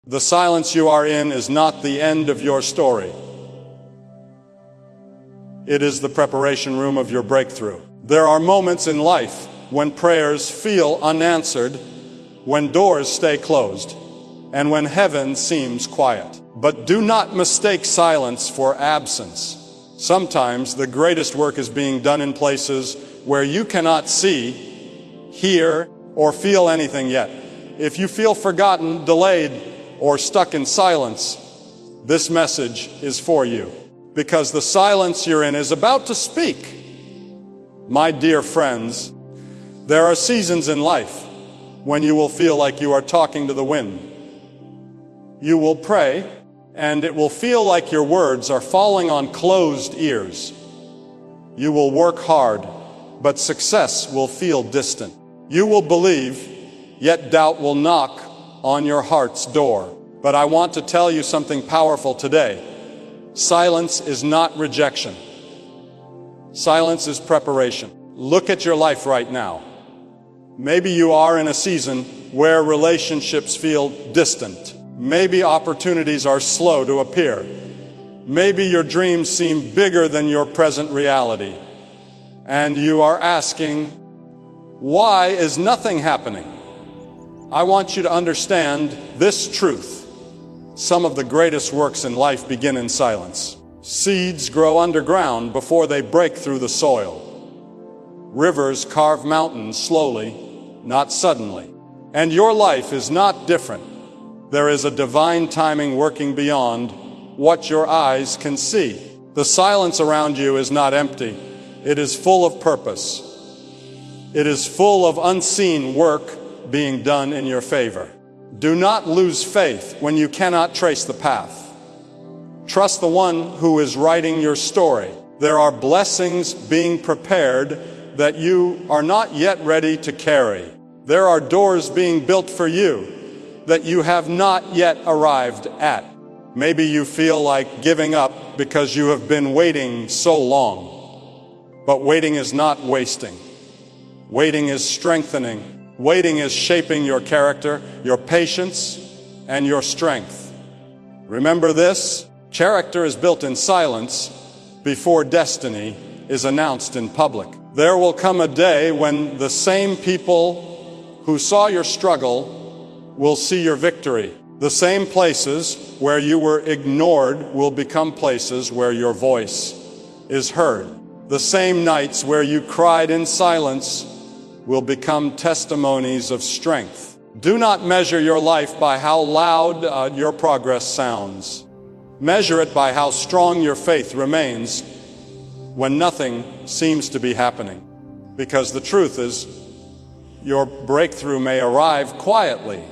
The silence you are in is not the end of your story. It is the preparation room of your breakthrough. There are moments in life when prayers feel unanswered, when doors stay closed, and when heaven seems quiet. But do not mistake silence for absence. Sometimes the greatest work is being done in places where you cannot see, hear, or feel anything yet. If you feel forgotten, delayed, or stuck in silence, this message is for you, because the silence you're in is about to speak. My dear friends, there are seasons in life when you will feel like you are talking to the wind. You will pray, and it will feel like your words are falling on closed ears. You will work hard, but success will feel distant. You will believe, yet doubt will knock on your heart's door. But I want to tell you something powerful today. Silence is not rejection. Silence is preparation. Look at your life right now. Maybe you are in a season where relationships feel distant. Maybe opportunities are slow to appear. Maybe your dreams seem bigger than your present reality. And you are asking, why is nothing happening? I want you to understand this truth. Some of the greatest works in life begin in silence. Seeds grow underground before they break through the soil. Rivers carve mountains slowly, not suddenly. And your life is not different. There is a divine timing working beyond what your eyes can see. The silence around you is not empty. It is full of purpose. It is full of unseen work being done in your favor. Do not lose faith when you cannot trace the path. Trust the one who is writing your story. There are blessings being prepared that you are not yet ready to carry. There are doors being built for you that you have not yet arrived at. Maybe you feel like giving up because you have been waiting so long. But waiting is not wasting. Waiting is strengthening. Waiting is shaping your character, your patience, and your strength. Remember this: character is built in silence before destiny is announced in public. There will come a day when the same people who saw your struggle will see your victory. The same places where you were ignored will become places where your voice is heard. The same nights where you cried in silence will become testimonies of strength. Do not measure your life by how loud your progress sounds. Measure it by how strong your faith remains when nothing seems to be happening. Because the truth is, your breakthrough may arrive quietly.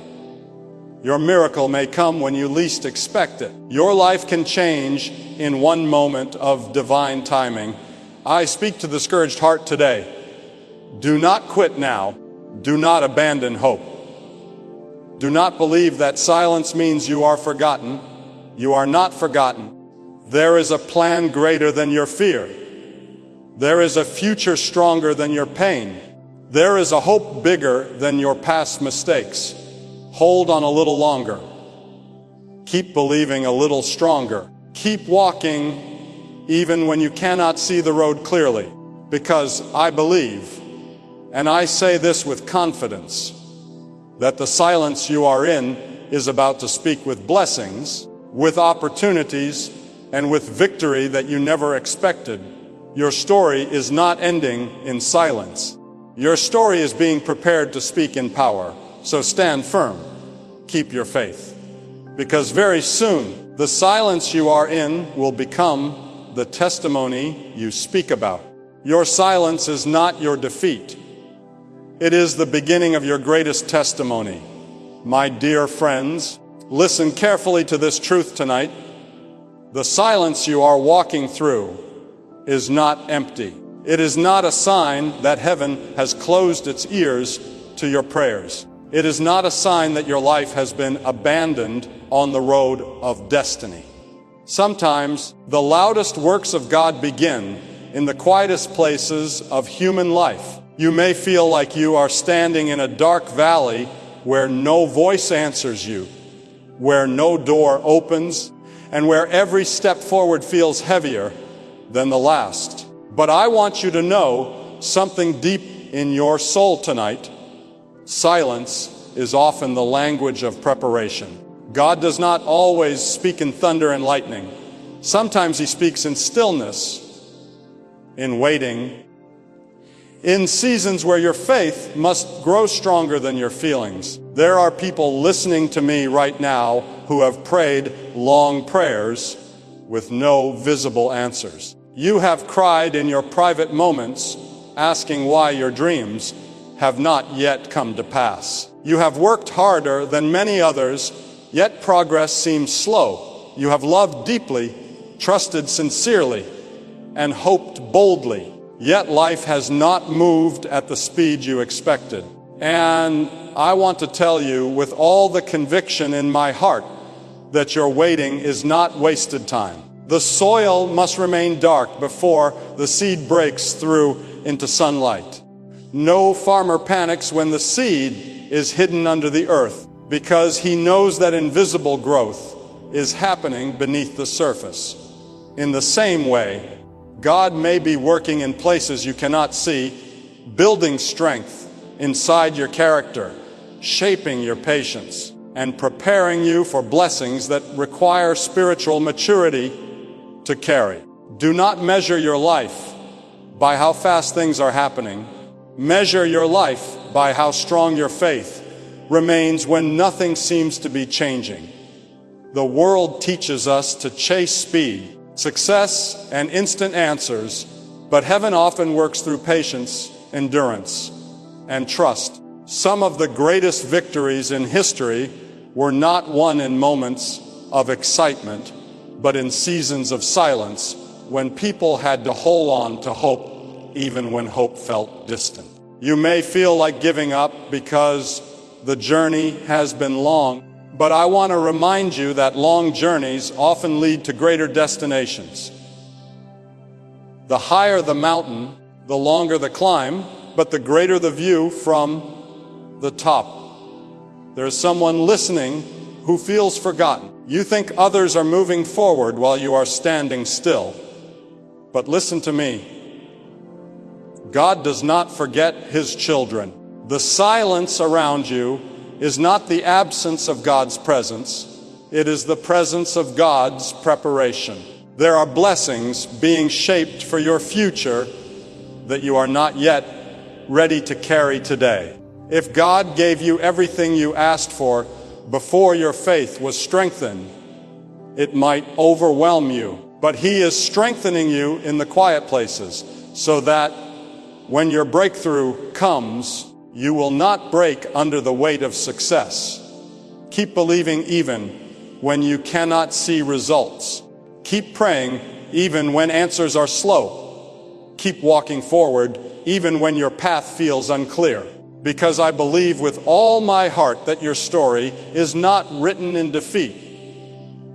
Your miracle may come when you least expect it. Your life can change in one moment of divine timing. I speak to the discouraged heart today. Do not quit now. Do not abandon hope. Do not believe that silence means you are forgotten. You are not forgotten. There is a plan greater than your fear. There is a future stronger than your pain. There is a hope bigger than your past mistakes. Hold on a little longer. Keep believing a little stronger. Keep walking even when you cannot see the road clearly. Because I believe, and I say this with confidence, that the silence you are in is about to speak with blessings, with opportunities, and with victory that you never expected. Your story is not ending in silence. Your story is being prepared to speak in power. So stand firm. Keep your faith. Because very soon, the silence you are in will become the testimony you speak about. Your silence is not your defeat. It is the beginning of your greatest testimony. My dear friends, listen carefully to this truth tonight. The silence you are walking through is not empty. It is not a sign that heaven has closed its ears to your prayers. It is not a sign that your life has been abandoned on the road of destiny. Sometimes the loudest works of God begin in the quietest places of human life. You may feel like you are standing in a dark valley where no voice answers you. where no door opens, and where every step forward feels heavier than the last. But I want you to know something deep in your soul tonight. Silence is often the language of preparation. God does not always speak in thunder and lightning. Sometimes He speaks in stillness, in waiting, in seasons where your faith must grow stronger than your feelings. There are people listening to me right now who have prayed long prayers with no visible answers. You have cried in your private moments, asking why your dreams have not yet come to pass. You have worked harder than many others, yet progress seems slow. You have loved deeply, trusted sincerely, and hoped boldly, yet life has not moved at the speed you expected. And I want to tell you with all the conviction in my heart that your waiting is not wasted time. The soil must remain dark before the seed breaks through into sunlight. No farmer panics when the seed is hidden under the earth, because he knows that invisible growth is happening beneath the surface. In the same way, God may be working in places you cannot see, building strength inside your character, shaping your patience, and preparing you for blessings that require spiritual maturity to carry. Do not measure your life by how fast things are happening. Measure your life by how strong your faith remains when nothing seems to be changing. The world teaches us to chase speed, success, and instant answers, but heaven often works through patience, endurance, and trust. Some of the greatest victories in history were not won in moments of excitement, but in seasons of silence when people had to hold on to hope even when hope felt distant. You may feel like giving up because the journey has been long, but I want to remind you that long journeys often lead to greater destinations. The higher the mountain, the longer the climb, but the greater the view from the top. There's someone listening who feels forgotten. You think others are moving forward while you are standing still. But listen to me. God does not forget His children. The silence around you is not the absence of God's presence. It is the presence of God's preparation. There are blessings being shaped for your future that you are not yet ready to carry today. If God gave you everything you asked for before your faith was strengthened, it might overwhelm you. But He is strengthening you in the quiet places so that when your breakthrough comes, you will not break under the weight of success. Keep believing even when you cannot see results. Keep praying even when answers are slow. Keep walking forward even when your path feels unclear. Because I believe with all my heart that your story is not written in defeat.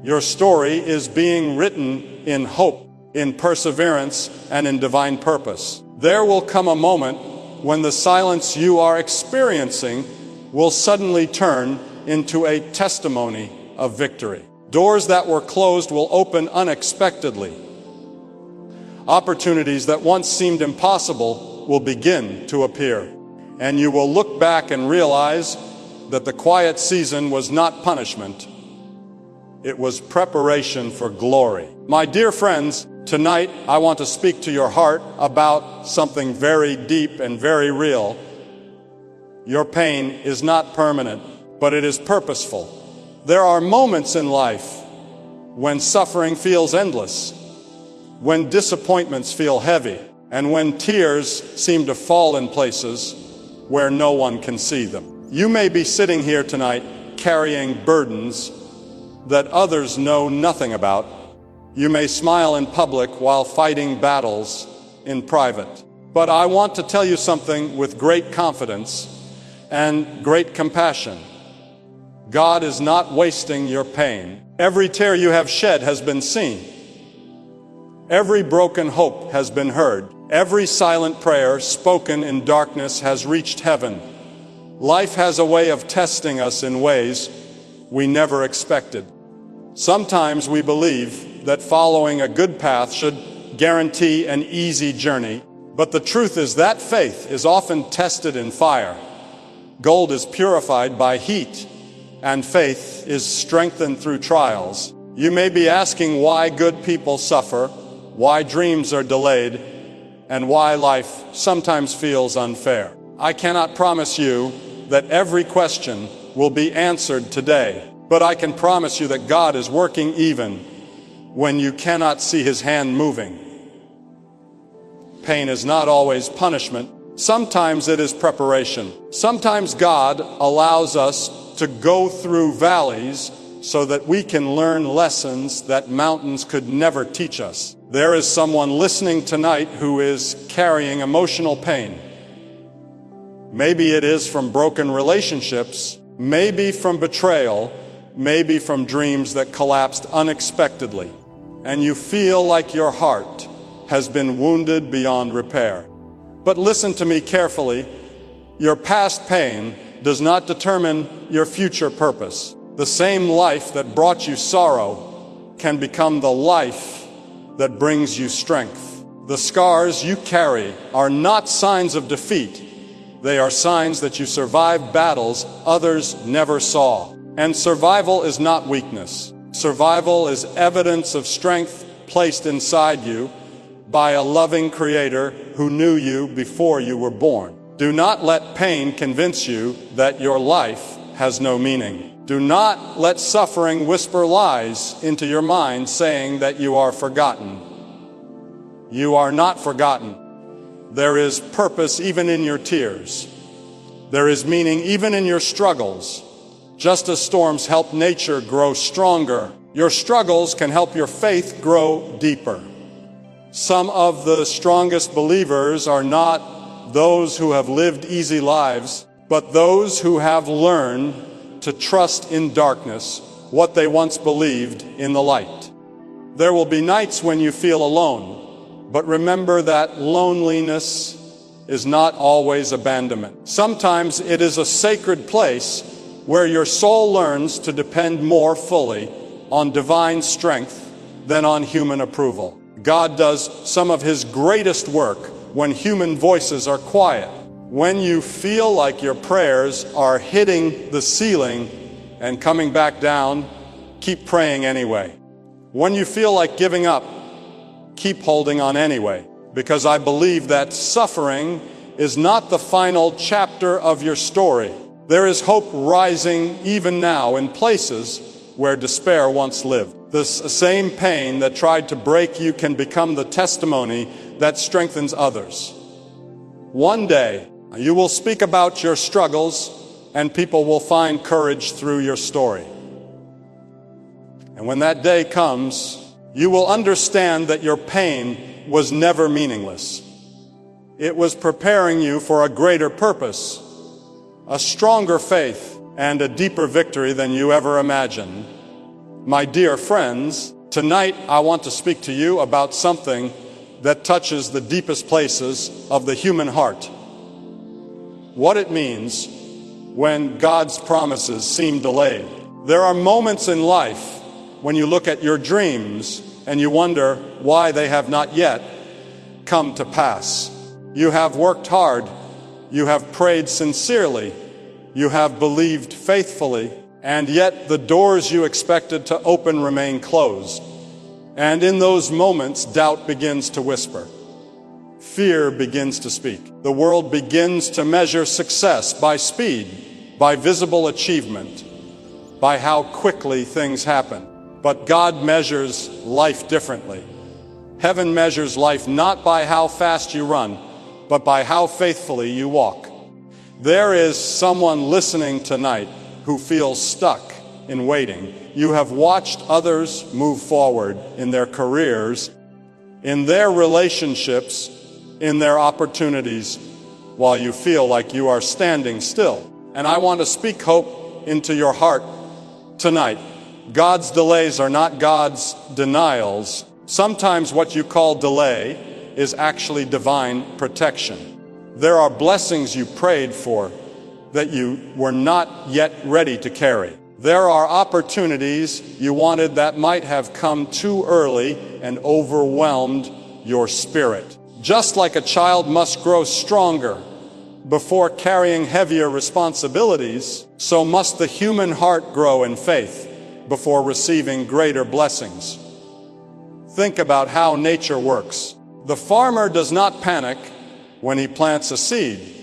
Your story is being written in hope, in perseverance, and in divine purpose. There will come a moment when the silence you are experiencing will suddenly turn into a testimony of victory. Doors that were closed will open unexpectedly. Opportunities that once seemed impossible will begin to appear. And you will look back and realize that the quiet season was not punishment. It was preparation for glory. My dear friends, tonight I want to speak to your heart about something very deep and very real. Your pain is not permanent, but it is purposeful. There are moments in life when suffering feels endless, when disappointments feel heavy, and when tears seem to fall in places where no one can see them. You may be sitting here tonight carrying burdens that others know nothing about. You may smile in public while fighting battles in private. But I want to tell you something with great confidence and great compassion. God is not wasting your pain. Every tear you have shed has been seen. Every broken hope has been heard. Every silent prayer spoken in darkness has reached heaven. Life has a way of testing us in ways we never expected. Sometimes we believe that following a good path should guarantee an easy journey, but the truth is that faith is often tested in fire. Gold is purified by heat, and faith is strengthened through trials. You may be asking why good people suffer, why dreams are delayed, and why life sometimes feels unfair. I cannot promise you that every question will be answered today, but I can promise you that God is working even when you cannot see His hand moving. Pain is not always punishment. Sometimes it is preparation. Sometimes God allows us to go through valleys so that we can learn lessons that mountains could never teach us. There is someone listening tonight who is carrying emotional pain. Maybe it is from broken relationships, maybe from betrayal, maybe from dreams that collapsed unexpectedly, and you feel like your heart has been wounded beyond repair. But listen to me carefully. Your past pain does not determine your future purpose. The same life that brought you sorrow can become the life that brings you strength. The scars you carry are not signs of defeat. They are signs that you survived battles others never saw. And survival is not weakness. Survival is evidence of strength placed inside you by a loving Creator who knew you before you were born. Do not let pain convince you that your life has no meaning. Do not let suffering whisper lies into your mind saying that you are forgotten. You are not forgotten. There is purpose even in your tears. There is meaning even in your struggles. Just as storms help nature grow stronger, your struggles can help your faith grow deeper. Some of the strongest believers are not those who have lived easy lives, but those who have learned to trust in darkness what they once believed in the light. There will be nights when you feel alone, but remember that loneliness is not always abandonment. Sometimes it is a sacred place where your soul learns to depend more fully on divine strength than on human approval. God does some of His greatest work when human voices are quiet. When you feel like your prayers are hitting the ceiling and coming back down, keep praying anyway. When you feel like giving up, keep holding on anyway, because I believe that suffering is not the final chapter of your story. There is hope rising even now in places where despair once lived. This same pain that tried to break you can become the testimony that strengthens others. One day, you will speak about your struggles, and people will find courage through your story. And when that day comes, you will understand that your pain was never meaningless. It was preparing you for a greater purpose, a stronger faith, and a deeper victory than you ever imagined. My dear friends, tonight I want to speak to you about something that touches the deepest places of the human heart. What it means when God's promises seem delayed. There are moments in life when you look at your dreams and you wonder why they have not yet come to pass. You have worked hard, you have prayed sincerely, you have believed faithfully, and yet the doors you expected to open remain closed. And in those moments, doubt begins to whisper. Fear begins to speak. The world begins to measure success by speed, by visible achievement, by how quickly things happen. But God measures life differently. Heaven measures life not by how fast you run, but by how faithfully you walk. There is someone listening tonight who feels stuck in waiting. You have watched others move forward in their careers, in their relationships, in their opportunities, while you feel like you are standing still. And I want to speak hope into your heart tonight. God's delays are not God's denials. Sometimes what you call delay is actually divine protection. There are blessings you prayed for that you were not yet ready to carry. There are opportunities you wanted that might have come too early and overwhelmed your spirit. Just like a child must grow stronger before carrying heavier responsibilities, so must the human heart grow in faith before receiving greater blessings. Think about how nature works. The farmer does not panic when he plants a seed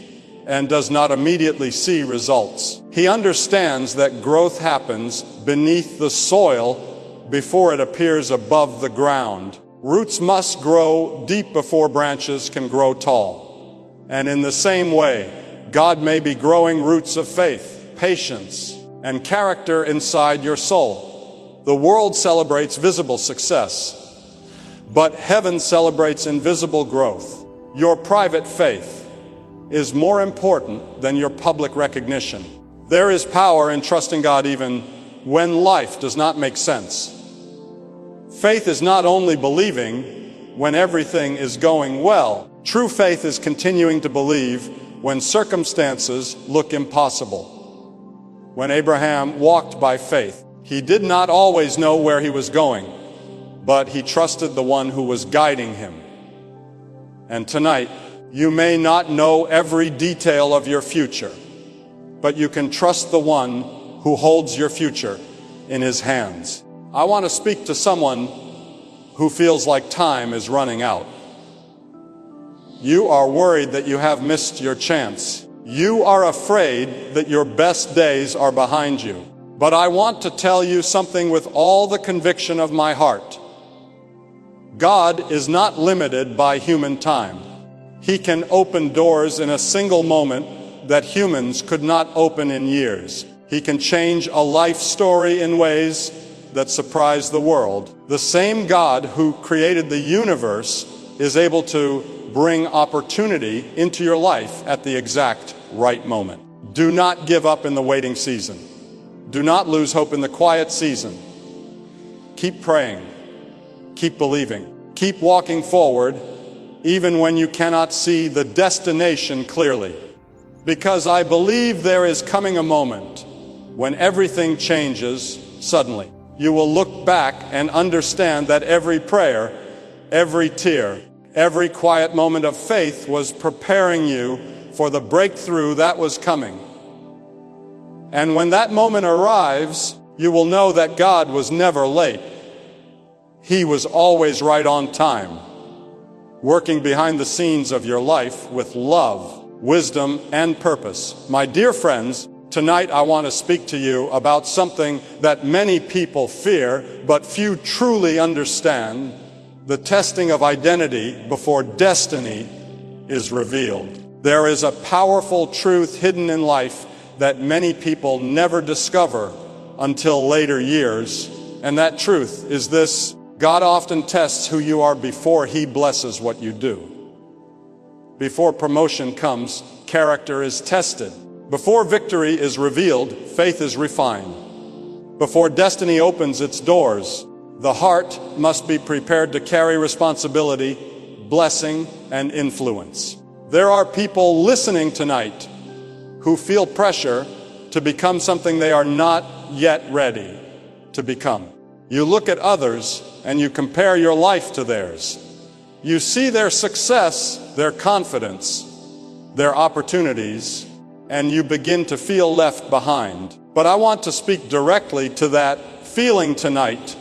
and does not immediately see results. He understands that growth happens beneath the soil before it appears above the ground. Roots must grow deep before branches can grow tall. And in the same way, God may be growing roots of faith, patience, and character inside your soul. The world celebrates visible success, but heaven celebrates invisible growth. Your private faith is more important than your public recognition. There is power in trusting God even when life does not make sense. Faith is not only believing when everything is going well. True faith is continuing to believe when circumstances look impossible. When Abraham walked by faith, he did not always know where he was going, but he trusted the one who was guiding him. And tonight, you may not know every detail of your future, but you can trust the one who holds your future in his hands. I want to speak to someone who feels like time is running out. You are worried that you have missed your chance. You are afraid that your best days are behind you. But I want to tell you something with all the conviction of my heart. God is not limited by human time. He can open doors in a single moment that humans could not open in years. He can change a life story in ways that surprise the world. The same God who created the universe is able to bring opportunity into your life at the exact right moment. Do not give up in the waiting season. Do not lose hope in the quiet season. Keep praying. Keep believing. Keep walking forward even when you cannot see the destination clearly. Because I believe there is coming a moment when everything changes suddenly. You will look back and understand that every prayer, every tear, every quiet moment of faith was preparing you for the breakthrough that was coming. And when that moment arrives, you will know that God was never late. He was always right on time, working behind the scenes of your life with love, wisdom, and purpose. My dear friends, tonight I want to speak to you about something that many people fear, but few truly understand: the testing of identity before destiny is revealed. There is a powerful truth hidden in life that many people never discover until later years, and that truth is this: God often tests who you are before He blesses what you do. Before promotion comes, character is tested. Before victory is revealed, faith is refined. Before destiny opens its doors, the heart must be prepared to carry responsibility, blessing, and influence. There are people listening tonight who feel pressure to become something they are not yet ready to become. You look at others and you compare your life to theirs. You see their success, their confidence, their opportunities, and you begin to feel left behind. But I want to speak directly to that feeling tonight.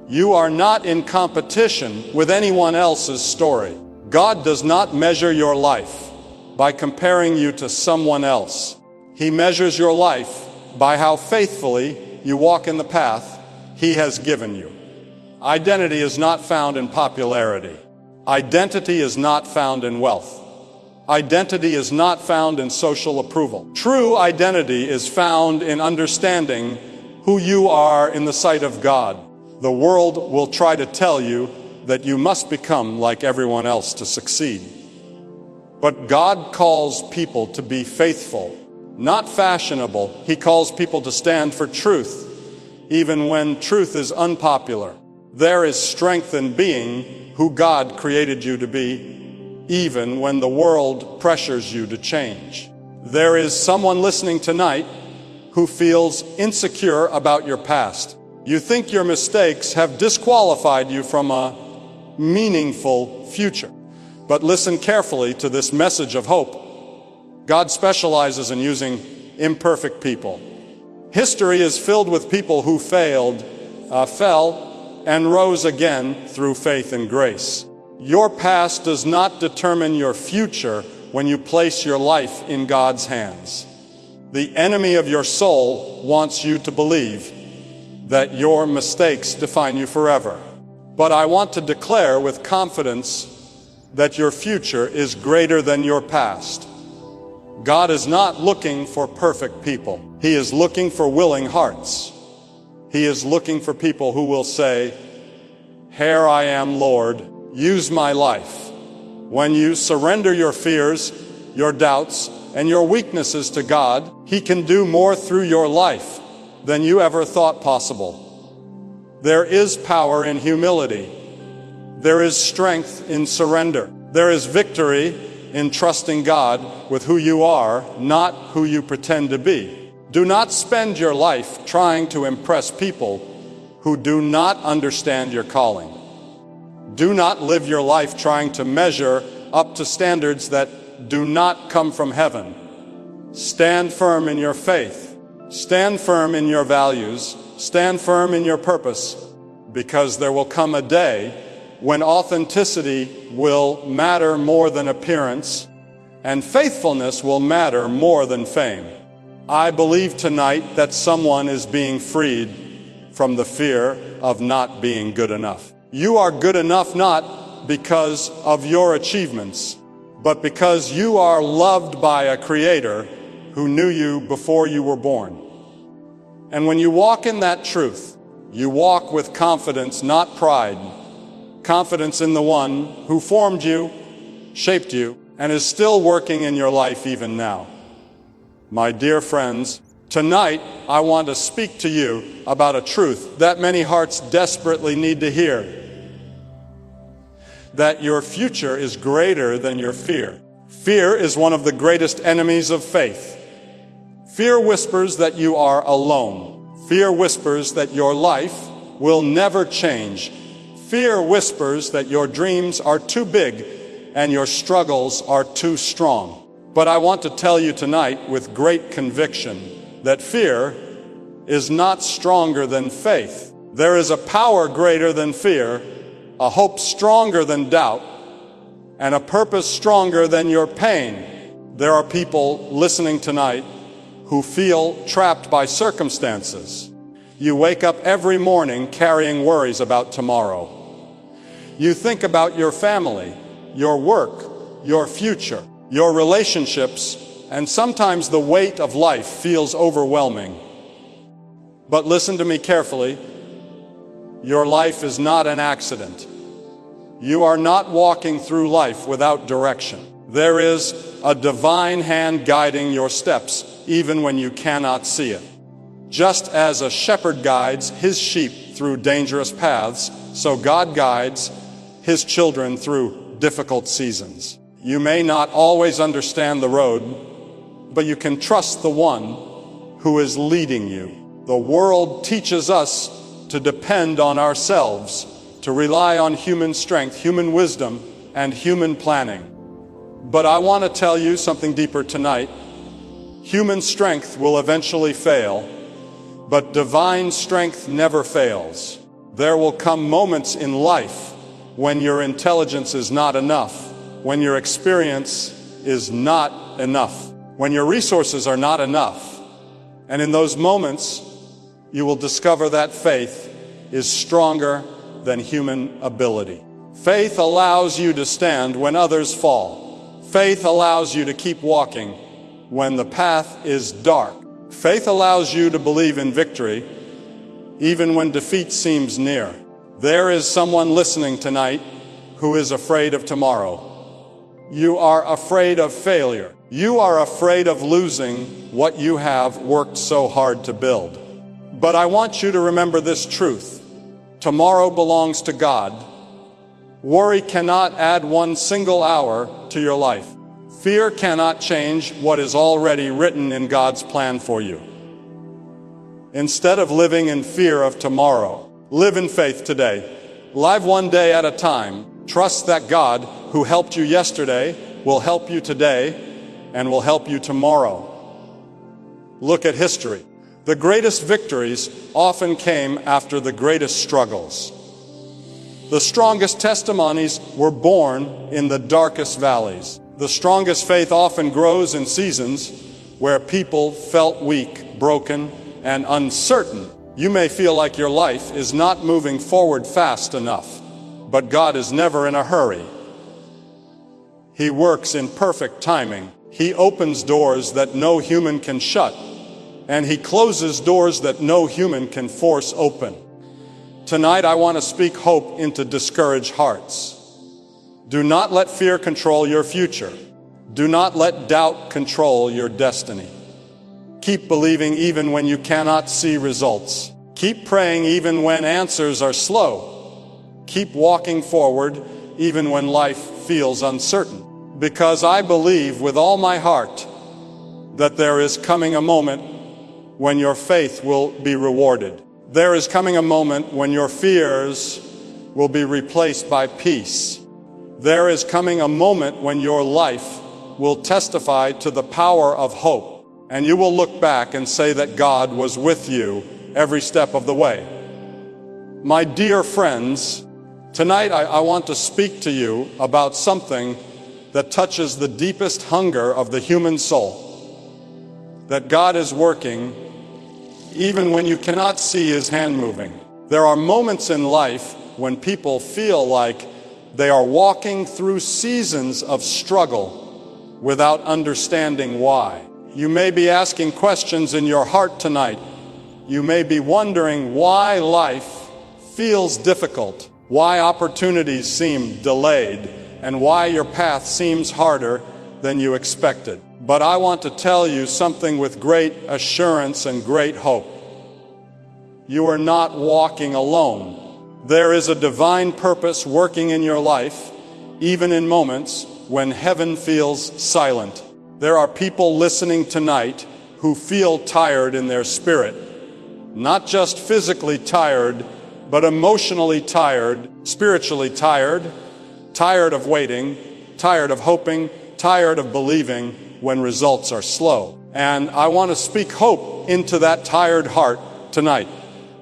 You are not in competition with anyone else's story. God does not measure your life by comparing you to someone else. He measures your life by how faithfully you walk in the path He has given you. Identity is not found in popularity. Identity is not found in wealth. Identity is not found in social approval. True identity is found in understanding who you are in the sight of God. The world will try to tell you that you must become like everyone else to succeed. But God calls people to be faithful, not fashionable. He calls people to stand for truth, even when truth is unpopular. There is strength in being who God created you to be, even when the world pressures you to change. There is someone listening tonight who feels insecure about your past. You think your mistakes have disqualified you from a meaningful future. But listen carefully to this message of hope. God specializes in using imperfect people. History is filled with people who fell, and rose again through faith and grace. Your past does not determine your future when you place your life in God's hands. The enemy of your soul wants you to believe that your mistakes define you forever. But I want to declare with confidence that your future is greater than your past. God is not looking for perfect people. He is looking for willing hearts. He is looking for people who will say, "Here I am, Lord, use my life." When you surrender your fears, your doubts, and your weaknesses to God, He can do more through your life than you ever thought possible. There is power in humility. There is strength in surrender. There is victory in trusting God with who you are, not who you pretend to be. Do not spend your life trying to impress people who do not understand your calling. Do not live your life trying to measure up to standards that do not come from heaven. Stand firm in your faith. Stand firm in your values. Stand firm in your purpose, because there will come a day when authenticity will matter more than appearance, and faithfulness will matter more than fame. I believe tonight that someone is being freed from the fear of not being good enough. You are good enough not because of your achievements, but because you are loved by a Creator who knew you before you were born. And when you walk in that truth, you walk with confidence, not pride. Confidence in the one who formed you, shaped you, and is still working in your life even now. My dear friends, tonight I want to speak to you about a truth that many hearts desperately need to hear. That your future is greater than your fear. Fear is one of the greatest enemies of faith. Fear whispers that you are alone. Fear whispers that your life will never change. Fear whispers that your dreams are too big and your struggles are too strong. But I want to tell you tonight with great conviction that fear is not stronger than faith. There is a power greater than fear, a hope stronger than doubt, and a purpose stronger than your pain. There are people listening tonight who feel trapped by circumstances. You wake up every morning carrying worries about tomorrow. You think about your family, your work, your future, your relationships, and sometimes the weight of life feels overwhelming. But listen to me carefully. Your life is not an accident. You are not walking through life without direction. There is a divine hand guiding your steps, even when you cannot see it. Just as a shepherd guides his sheep through dangerous paths, so God guides His children through difficult seasons. You may not always understand the road, but you can trust the one who is leading you. The world teaches us to depend on ourselves, to rely on human strength, human wisdom, and human planning. But I want to tell you something deeper tonight. Human strength will eventually fail, but divine strength never fails. There will come moments in life when your intelligence is not enough, when your experience is not enough, when your resources are not enough. And in those moments, you will discover that faith is stronger than human ability. Faith allows you to stand when others fall. Faith allows you to keep walking when the path is dark. Faith allows you to believe in victory even when defeat seems near. There is someone listening tonight who is afraid of tomorrow. You are afraid of failure. You are afraid of losing what you have worked so hard to build. But I want you to remember this truth. Tomorrow belongs to God. Worry cannot add one single hour to your life. Fear cannot change what is already written in God's plan for you. Instead of living in fear of tomorrow, live in faith today. Live one day at a time. Trust that God, who helped you yesterday, will help you today and will help you tomorrow. Look at history. The greatest victories often came after the greatest struggles. The strongest testimonies were born in the darkest valleys. The strongest faith often grows in seasons where people felt weak, broken, and uncertain. You may feel like your life is not moving forward fast enough, but God is never in a hurry. He works in perfect timing. He opens doors that no human can shut, and He closes doors that no human can force open. Tonight, I want to speak hope into discouraged hearts. Do not let fear control your future. Do not let doubt control your destiny. Keep believing even when you cannot see results. Keep praying even when answers are slow. Keep walking forward even when life feels uncertain. Because I believe with all my heart that there is coming a moment when your faith will be rewarded. There is coming a moment when your fears will be replaced by peace. There is coming a moment when your life will testify to the power of hope, and you will look back and say that God was with you every step of the way. My dear friends, tonight I want to speak to you about something that touches the deepest hunger of the human soul, that God is working even when you cannot see His hand moving. There are moments in life when people feel like they are walking through seasons of struggle without understanding why. You may be asking questions in your heart tonight. You may be wondering why life feels difficult, why opportunities seem delayed, and why your path seems harder than you expected. But I want to tell you something with great assurance and great hope. You are not walking alone. There is a divine purpose working in your life, even in moments when heaven feels silent. There are people listening tonight who feel tired in their spirit. Not just physically tired, but emotionally tired, spiritually tired, tired of waiting, tired of hoping, tired of believing when results are slow. And I want to speak hope into that tired heart tonight.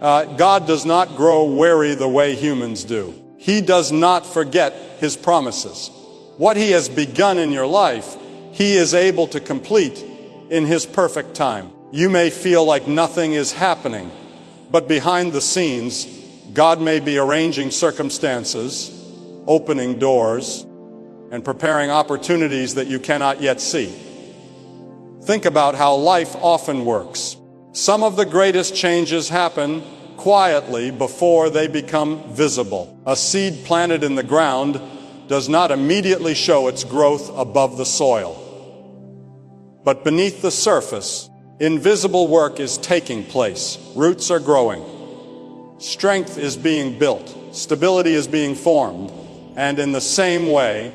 God does not grow weary the way humans do. He does not forget His promises. What He has begun in your life, He is able to complete in His perfect time. You may feel like nothing is happening, but behind the scenes, God may be arranging circumstances, opening doors, and preparing opportunities that you cannot yet see. Think about how life often works. Some of the greatest changes happen quietly before they become visible. A seed planted in the ground does not immediately show its growth above the soil. But beneath the surface, invisible work is taking place. Roots are growing. Strength is being built. Stability is being formed. And in the same way,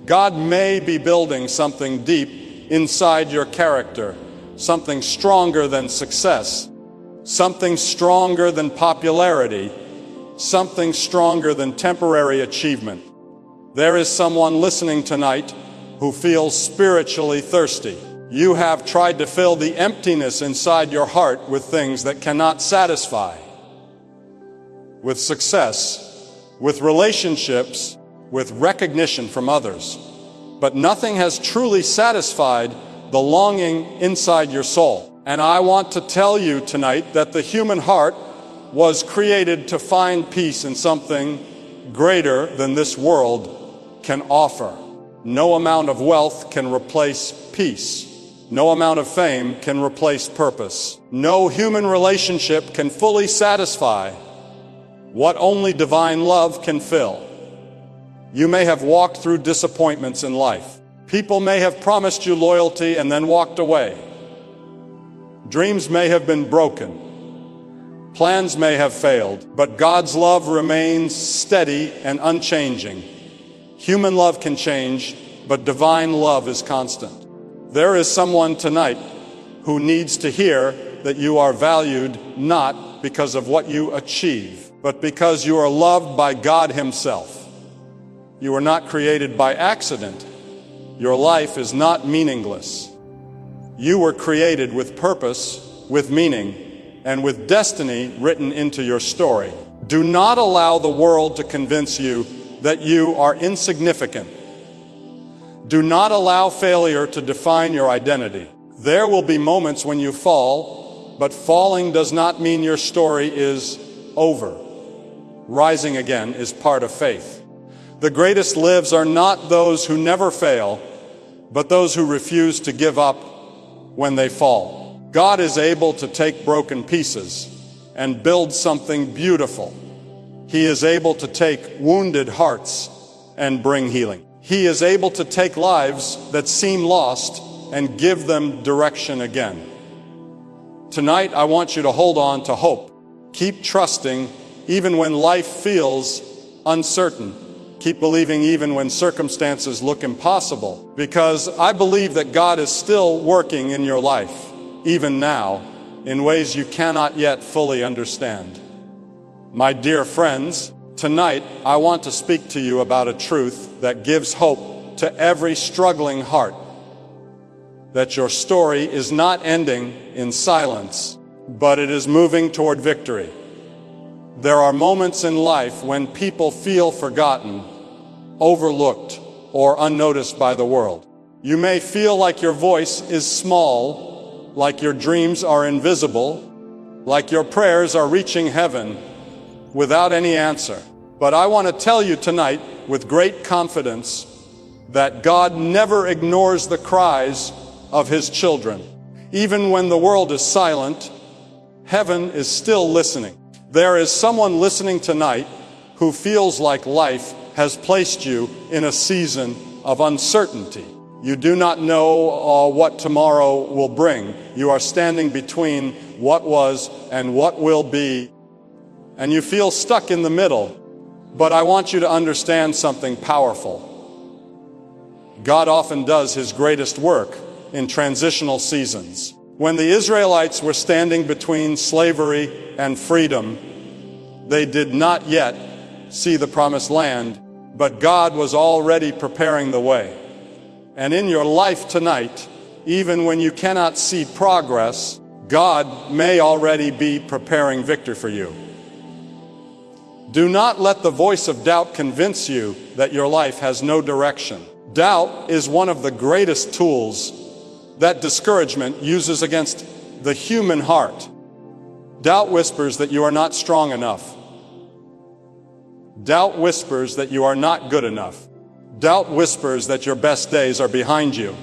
God may be building something deep inside your character, something stronger than success, something stronger than popularity, something stronger than temporary achievement. There is someone listening tonight who feels spiritually thirsty. You have tried to fill the emptiness inside your heart with things that cannot satisfy, with success, with relationships, with recognition from others. But nothing has truly satisfied the longing inside your soul. And I want to tell you tonight that the human heart was created to find peace in something greater than this world can offer. No amount of wealth can replace peace. No amount of fame can replace purpose. No human relationship can fully satisfy what only divine love can fill. You may have walked through disappointments in life. People may have promised you loyalty and then walked away. Dreams may have been broken. Plans may have failed, but God's love remains steady and unchanging. Human love can change, but divine love is constant. There is someone tonight who needs to hear that you are valued not because of what you achieve, but because you are loved by God Himself. You were not created by accident. Your life is not meaningless. You were created with purpose, with meaning, and with destiny written into your story. Do not allow the world to convince you that you are insignificant. Do not allow failure to define your identity. There will be moments when you fall, but falling does not mean your story is over. Rising again is part of faith. The greatest lives are not those who never fail, but those who refuse to give up when they fall. God is able to take broken pieces and build something beautiful. He is able to take wounded hearts and bring healing. He is able to take lives that seem lost and give them direction again. Tonight, I want you to hold on to hope. Keep trusting even when life feels uncertain. Keep believing even when circumstances look impossible, because I believe that God is still working in your life, even now, in ways you cannot yet fully understand. My dear friends, tonight I want to speak to you about a truth that gives hope to every struggling heart. That your story is not ending in silence, but it is moving toward victory. There are moments in life when people feel forgotten, overlooked, or unnoticed by the world. You may feel like your voice is small, like your dreams are invisible, like your prayers are reaching heaven without any answer. But I want to tell you tonight with great confidence that God never ignores the cries of His children. Even when the world is silent, heaven is still listening. There is someone listening tonight who feels like life has placed you in a season of uncertainty. You do not know what tomorrow will bring. You are standing between what was and what will be, and you feel stuck in the middle. But I want you to understand something powerful. God often does His greatest work in transitional seasons. When the Israelites were standing between slavery and freedom, they did not yet see the promised land, but God was already preparing the way. And in your life tonight, even when you cannot see progress, God may already be preparing victory for you. Do not let the voice of doubt convince you that your life has no direction. Doubt is one of the greatest tools that discouragement uses against the human heart. Doubt whispers that you are not strong enough. Doubt whispers that you are not good enough. Doubt whispers that your best days are behind you.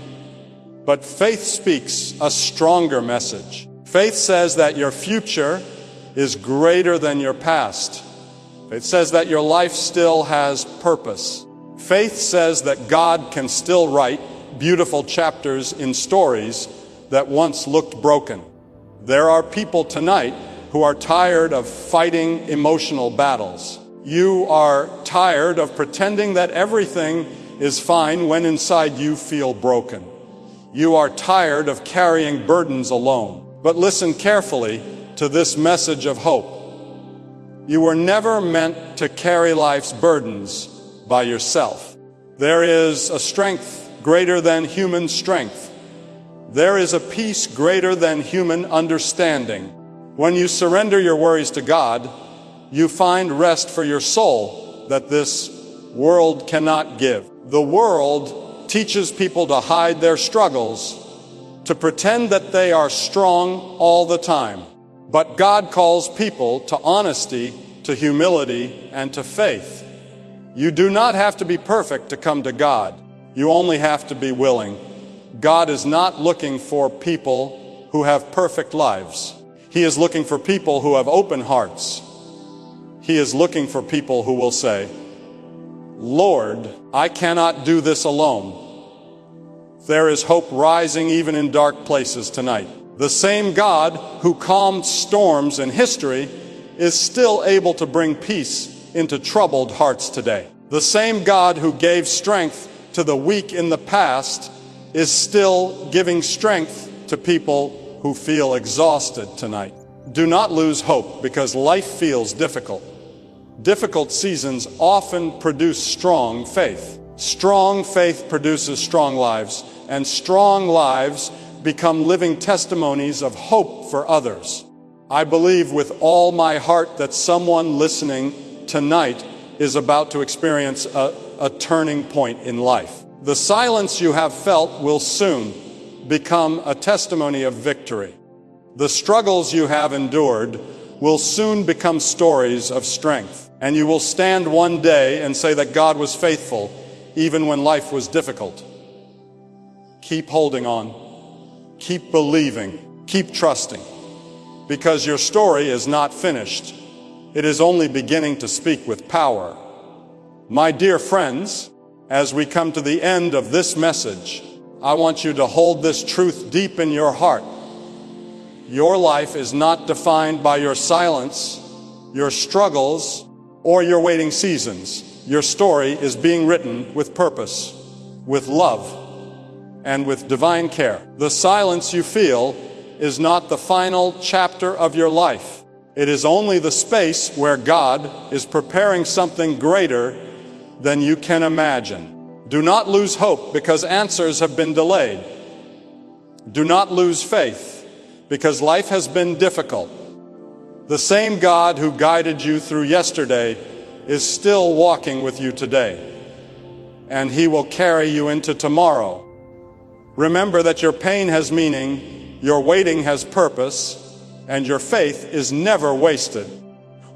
But faith speaks a stronger message. Faith says that your future is greater than your past. Faith says that your life still has purpose. Faith says that God can still write beautiful chapters in stories that once looked broken. There are people tonight who are tired of fighting emotional battles. You are tired of pretending that everything is fine when inside you feel broken. You are tired of carrying burdens alone. But listen carefully to this message of hope. You were never meant to carry life's burdens by yourself. There is a strength greater than human strength. There is a peace greater than human understanding. When you surrender your worries to God, you find rest for your soul that this world cannot give. The world teaches people to hide their struggles, to pretend that they are strong all the time. But God calls people to honesty, to humility, and to faith. You do not have to be perfect to come to God. You only have to be willing. God is not looking for people who have perfect lives. He is looking for people who have open hearts. He is looking for people who will say, Lord, I cannot do this alone. There is hope rising even in dark places tonight. The same God who calmed storms in history is still able to bring peace into troubled hearts today. The same God who gave strength to the weak in the past is still giving strength to people who feel exhausted tonight. Do not lose hope because life feels difficult. Difficult seasons often produce strong faith. Strong faith produces strong lives, and strong lives become living testimonies of hope for others. I believe with all my heart that someone listening tonight is about to experience a turning point in life. The silence you have felt will soon become a testimony of victory. The struggles you have endured will soon become stories of strength, and you will stand one day and say that God was faithful even when life was difficult. Keep holding on, keep believing, keep trusting, because your story is not finished. It is only beginning to speak with power. My dear friends, as we come to the end of this message, I want you to hold this truth deep in your heart. Your life is not defined by your silence, your struggles, or your waiting seasons. Your story is being written with purpose, with love, and with divine care. The silence you feel is not the final chapter of your life. It is only the space where God is preparing something greater than you can imagine. Do not lose hope because answers have been delayed. Do not lose faith because life has been difficult. The same God who guided you through yesterday is still walking with you today, and He will carry you into tomorrow. Remember that your pain has meaning, your waiting has purpose, and your faith is never wasted.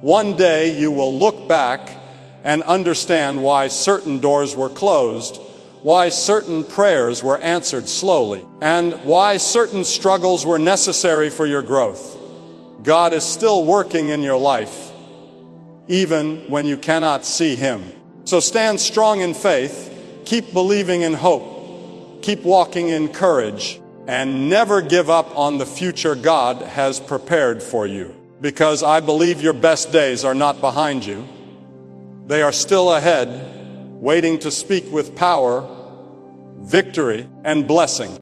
One day you will look back and understand why certain doors were closed, why certain prayers were answered slowly, and why certain struggles were necessary for your growth. God is still working in your life, even when you cannot see Him. So stand strong in faith, keep believing in hope, keep walking in courage, and never give up on the future God has prepared for you. Because I believe your best days are not behind you. They are still ahead, waiting to speak with power, victory, and blessing.